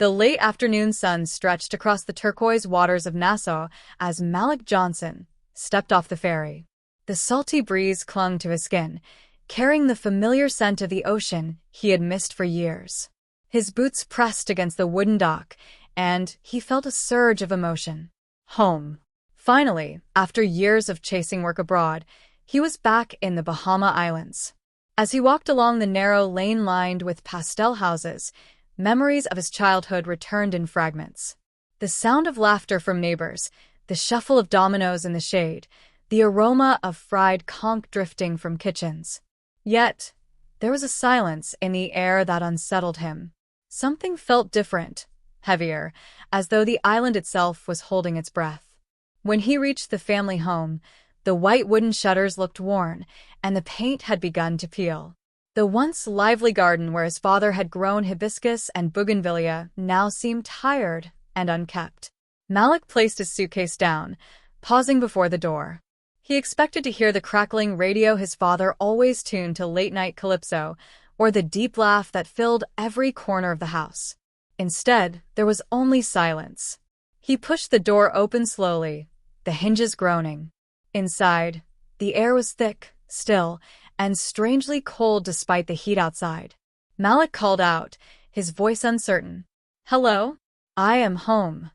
The late afternoon sun stretched across the turquoise waters of Nassau as Malik Johnson stepped off the ferry. The salty breeze clung to his skin, carrying the familiar scent of the ocean he had missed for years. His boots pressed against the wooden dock, and he felt a surge of emotion. Home. Finally, after years of chasing work abroad, he was back in the Bahama Islands. As he walked along the narrow lane lined with pastel houses, memories of his childhood returned in fragments. The sound of laughter from neighbors, the shuffle of dominoes in the shade, the aroma of fried conch drifting from kitchens. Yet, there was a silence in the air that unsettled him. Something felt different, heavier, as though the island itself was holding its breath. When he reached the family home, the white wooden shutters looked worn, and the paint had begun to peel. The once lively garden where his father had grown hibiscus and bougainvillea now seemed tired and unkept. Malik placed his suitcase down, pausing before the door. He expected to hear the crackling radio his father always tuned to late-night calypso, or the deep laugh that filled every corner of the house. Instead, there was only silence. He pushed the door open slowly, the hinges groaning. Inside, the air was thick, still, and strangely cold despite the heat outside. Malik called out, his voice uncertain. "Hello? I am home."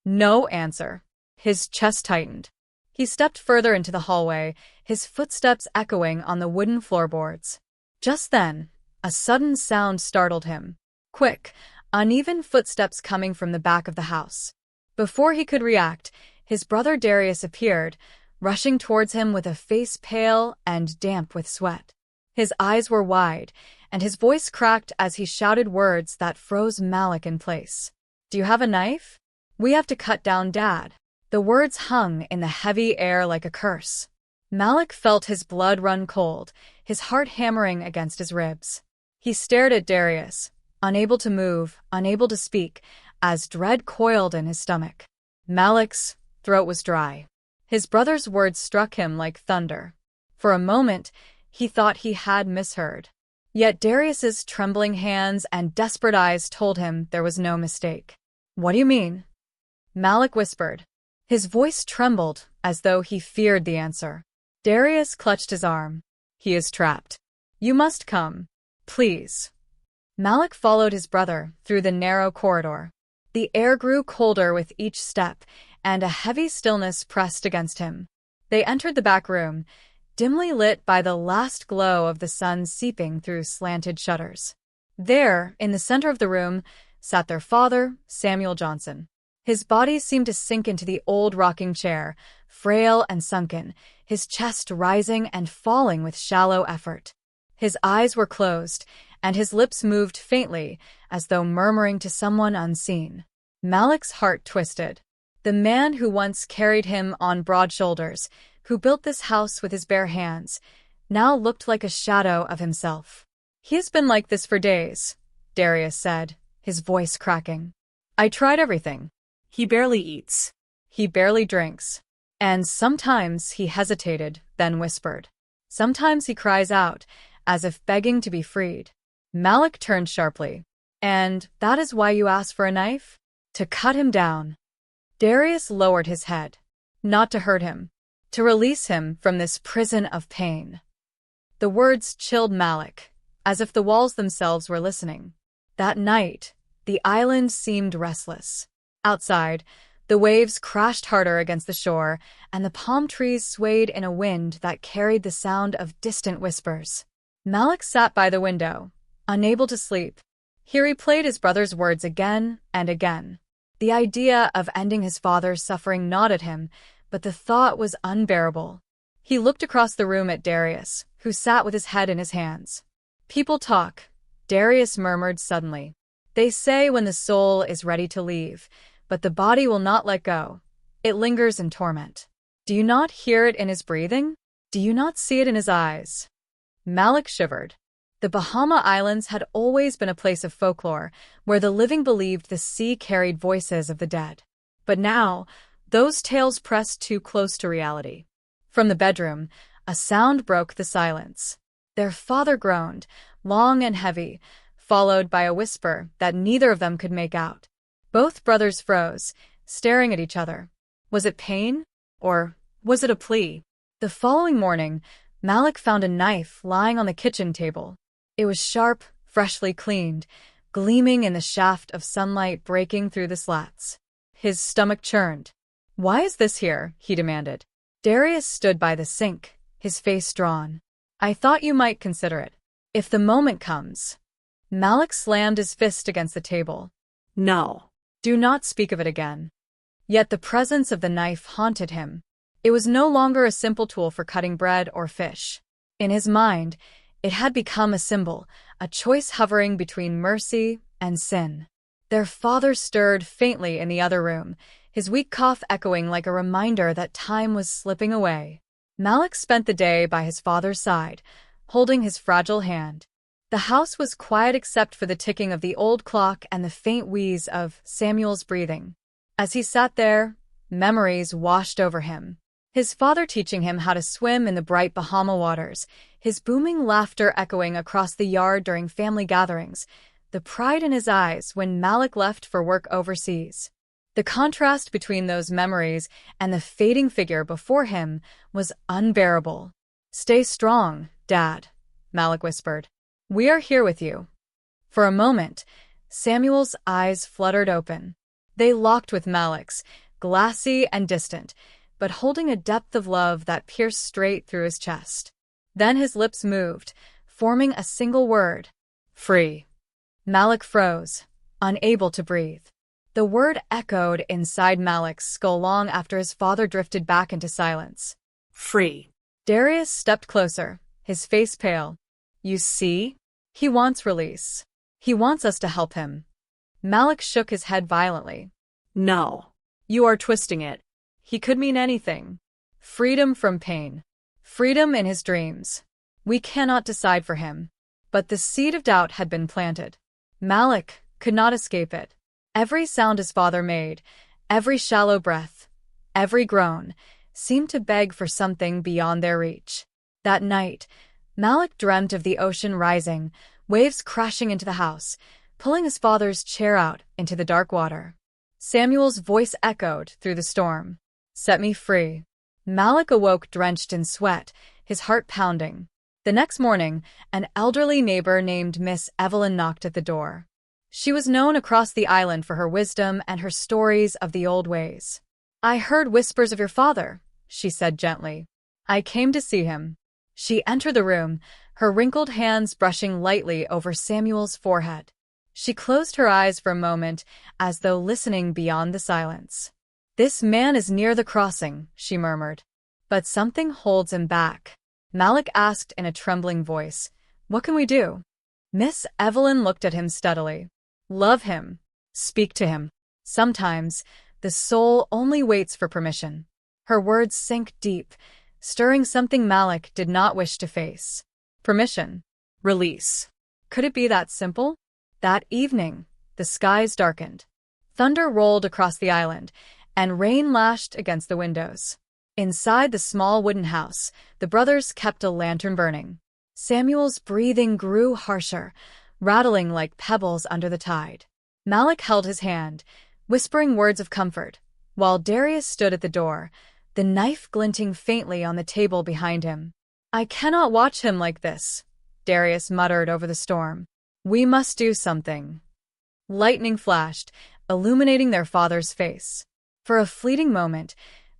No answer. His chest tightened. He stepped further into the hallway, his footsteps echoing on the wooden floorboards. Just then, a sudden sound startled him. Quick, uneven footsteps coming from the back of the house. Before he could react, his brother Darius appeared, rushing towards him with a face pale and damp with sweat. His eyes were wide, and his voice cracked as he shouted words that froze Malik in place. "Do you have a knife? We have to cut down Dad." The words hung in the heavy air like a curse. Malik felt his blood run cold, his heart hammering against his ribs. He stared at Darius, unable to move, unable to speak, as dread coiled in his stomach. Malik's throat was dry. His brother's words struck him like thunder. For a moment, he thought he had misheard. Yet Darius's trembling hands and desperate eyes told him there was no mistake. "What do you mean?" Malik whispered. His voice trembled as though he feared the answer. Darius clutched his arm. "He is trapped. You must come. Please." Malik followed his brother through the narrow corridor. The air grew colder with each step, and a heavy stillness pressed against him. They entered the back room, dimly lit by the last glow of the sun seeping through slanted shutters. There, in the center of the room, sat their father, Samuel Johnson. His body seemed to sink into the old rocking chair, frail and sunken, his chest rising and falling with shallow effort. His eyes were closed, and his lips moved faintly, as though murmuring to someone unseen. Malik's heart twisted. The man who once carried him on broad shoulders, who built this house with his bare hands, now looked like a shadow of himself. "He has been like this for days," Darius said, his voice cracking. "I tried everything. He barely eats. He barely drinks. And sometimes he hesitated, then whispered. Sometimes he cries out, as if begging to be freed." Malik turned sharply. "And that is why you asked for a knife? To cut him down." Darius lowered his head. "Not to hurt him. To release him from this prison of pain." The words chilled Malik, as if the walls themselves were listening. That night, the island seemed restless. Outside, the waves crashed harder against the shore, and the palm trees swayed in a wind that carried the sound of distant whispers. Malik sat by the window, unable to sleep. He replayed his brother's words again and again. The idea of ending his father's suffering gnawed at him, but the thought was unbearable. He looked across the room at Darius, who sat with his head in his hands. "People talk," Darius murmured suddenly. "They say when the soul is ready to leave, but the body will not let go. It lingers in torment. Do you not hear it in his breathing? Do you not see it in his eyes?" Malik shivered. The Bahama Islands had always been a place of folklore, where the living believed the sea carried voices of the dead. But now, those tales pressed too close to reality. From the bedroom, a sound broke the silence. Their father groaned, long and heavy, followed by a whisper that neither of them could make out. Both brothers froze, staring at each other. Was it pain? Or was it a plea? The following morning, Malik found a knife lying on the kitchen table. It was sharp, freshly cleaned, gleaming in the shaft of sunlight breaking through the slats. His stomach churned. "Why is this here?" he demanded. Darius stood by the sink, his face drawn. "I thought you might consider it. If the moment comes." Malik slammed his fist against the table. "No. Do not speak of it again." Yet the presence of the knife haunted him. It was no longer a simple tool for cutting bread or fish. In his mind, it had become a symbol, a choice hovering between mercy and sin. Their father stirred faintly in the other room, his weak cough echoing like a reminder that time was slipping away. Malik spent the day by his father's side, holding his fragile hand. The house was quiet except for the ticking of the old clock and the faint wheeze of Samuel's breathing. As he sat there, memories washed over him. His father teaching him how to swim in the bright Bahama waters, his booming laughter echoing across the yard during family gatherings, the pride in his eyes when Malik left for work overseas. The contrast between those memories and the fading figure before him was unbearable. "Stay strong, Dad," Malik whispered. "We are here with you." For a moment, Samuel's eyes fluttered open. They locked with Malik's, glassy and distant, but holding a depth of love that pierced straight through his chest. Then his lips moved, forming a single word: "Free." Malik froze, unable to breathe. The word echoed inside Malik's skull long after his father drifted back into silence. "Free." Darius stepped closer, his face pale. "You see? He wants release. He wants us to help him." Malik shook his head violently. "No. You are twisting it. He could mean anything. Freedom from pain. Freedom in his dreams. We cannot decide for him." But the seed of doubt had been planted. Malik could not escape it. Every sound his father made, every shallow breath, every groan, seemed to beg for something beyond their reach. That night, Malik dreamt of the ocean rising, waves crashing into the house, pulling his father's chair out into the dark water. Samuel's voice echoed through the storm. "Set me free." Malik awoke drenched in sweat, his heart pounding. The next morning, an elderly neighbor named Miss Evelyn knocked at the door. She was known across the island for her wisdom and her stories of the old ways. "I heard whispers of your father," she said gently. "I came to see him." She entered the room, her wrinkled hands brushing lightly over Samuel's forehead. She closed her eyes for a moment, as though listening beyond the silence. "This man is near the crossing," she murmured. "But something holds him back." Malik asked in a trembling voice, "What can we do?" Miss Evelyn looked at him steadily. "Love him. Speak to him. Sometimes, the soul only waits for permission." Her words sank deep, stirring something Malik did not wish to face. Permission. Release. Could it be that simple? That evening, the skies darkened. Thunder rolled across the island, and rain lashed against the windows. Inside the small wooden house, the brothers kept a lantern burning. Samuel's breathing grew harsher, rattling like pebbles under the tide. Malik held his hand, whispering words of comfort, while Darius stood at the door, the knife glinting faintly on the table behind him. "I cannot watch him like this," Darius muttered over the storm. "We must do something." Lightning flashed, illuminating their father's face. For a fleeting moment,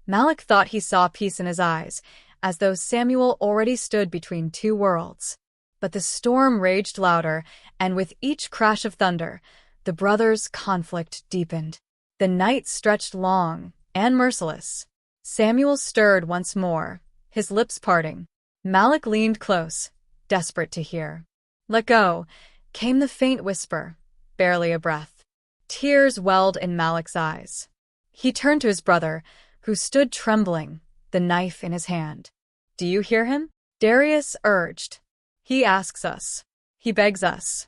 Malik thought he saw peace in his eyes, as though Samuel already stood between two worlds. But the storm raged louder, and with each crash of thunder, the brothers' conflict deepened. The night stretched long and merciless. Samuel stirred once more, his lips parting. Malik leaned close, desperate to hear. "Let go," came the faint whisper, barely a breath. Tears welled in Malik's eyes. He turned to his brother, who stood trembling, the knife in his hand. "Do you hear him?" Darius urged. "He asks us. He begs us."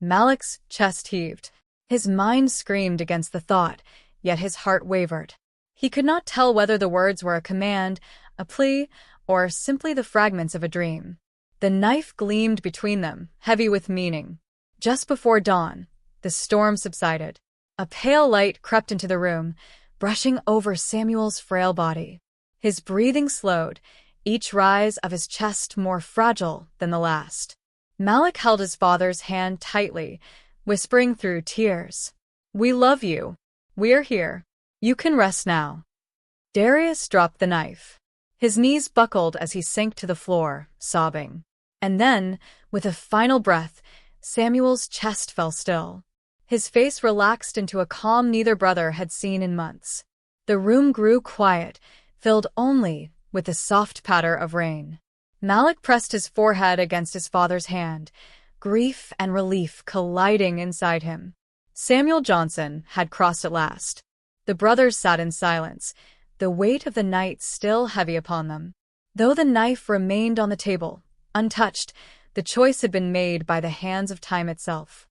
Malik's chest heaved. His mind screamed against the thought, yet his heart wavered. He could not tell whether the words were a command, a plea, or simply the fragments of a dream. The knife gleamed between them, heavy with meaning. Just before dawn, the storm subsided. A pale light crept into the room, brushing over Samuel's frail body. His breathing slowed, each rise of his chest more fragile than the last. Malik held his father's hand tightly, whispering through tears, "We love you. We're here. You can rest now." Darius dropped the knife. His knees buckled as he sank to the floor, sobbing. And then, with a final breath, Samuel's chest fell still. His face relaxed into a calm neither brother had seen in months. The room grew quiet, filled only with the soft patter of rain. Malik pressed his forehead against his father's hand, grief and relief colliding inside him. Samuel Johnson had crossed at last. The brothers sat in silence, the weight of the night still heavy upon them. Though the knife remained on the table, untouched, the choice had been made by the hands of time itself.